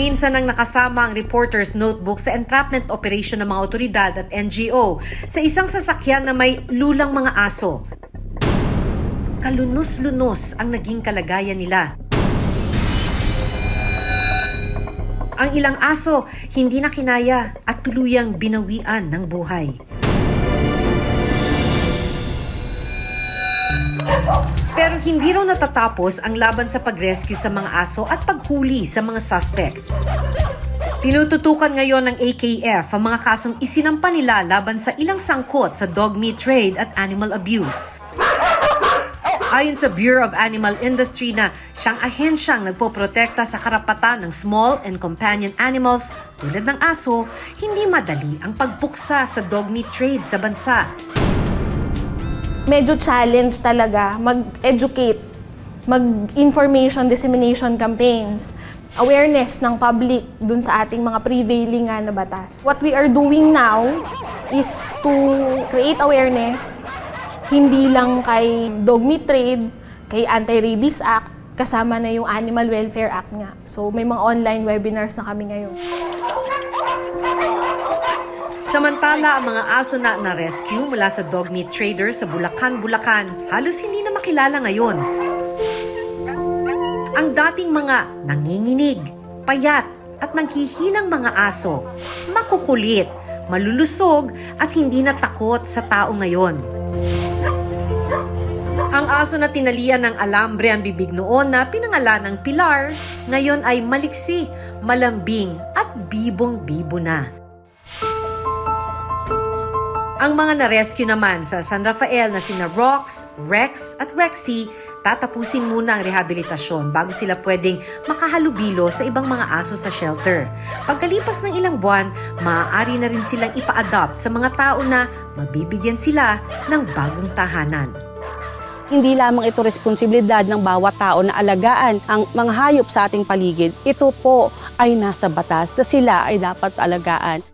minsan nang nakasama ang reporter's notebook sa entrapment operation ng mga otoridad at NGO sa isang sasakyan na may lulang mga aso. Kalunos-lunos ang naging kalagayan nila. Ang ilang aso hindi na kinaya at tuluyang binawian ng buhay. Pero hindi raw natatapos ang laban sa pag-rescue sa mga aso at paghuli sa mga suspect. Tinututukan ngayon ng AKF ang mga kasong isinampa nila laban sa ilang sangkot sa dog meat trade at animal abuse. Ayon sa Bureau of Animal Industry na siyang ahensyang nagpoprotekta sa karapatan ng small and companion animals tulad ng aso, hindi madali ang pagpuksa sa dog meat trade sa bansa. Medyo challenge talaga mag-educate, mag-information dissemination campaigns, awareness ng public dun sa ating mga prevailing na batas. What we are doing now is to create awareness, hindi lang kay dog meat trade, kay Anti-Rabies Act, kasama na yung Animal Welfare Act nga. So may mga online webinars na kami ngayon. Samantala, ang mga aso na na-rescue mula sa dog meat trader sa Bulacan, halos hindi na makilala ngayon. Ang dating mga nanginginig, payat at nanghihinang mga aso, makukulit, malulusog at hindi na takot sa tao ngayon. Ang aso na tinalian ng alambre ang bibig noon na pinangalan ng Pilar, ngayon ay maliksi, malambing at bibong-bibo na. Ang mga na-rescue naman sa San Rafael na sina Rox, Rex at Rexy, tatapusin muna ang rehabilitasyon bago sila pwedeng makahalubilo sa ibang mga aso sa shelter. Pagkalipas ng ilang buwan, maaari na rin silang ipa-adopt sa mga tao na mabibigyan sila ng bagong tahanan. Hindi lamang ito responsibilidad ng bawat tao na alagaan ang mga hayop sa ating paligid. Ito po ay nasa batas na sila ay dapat alagaan.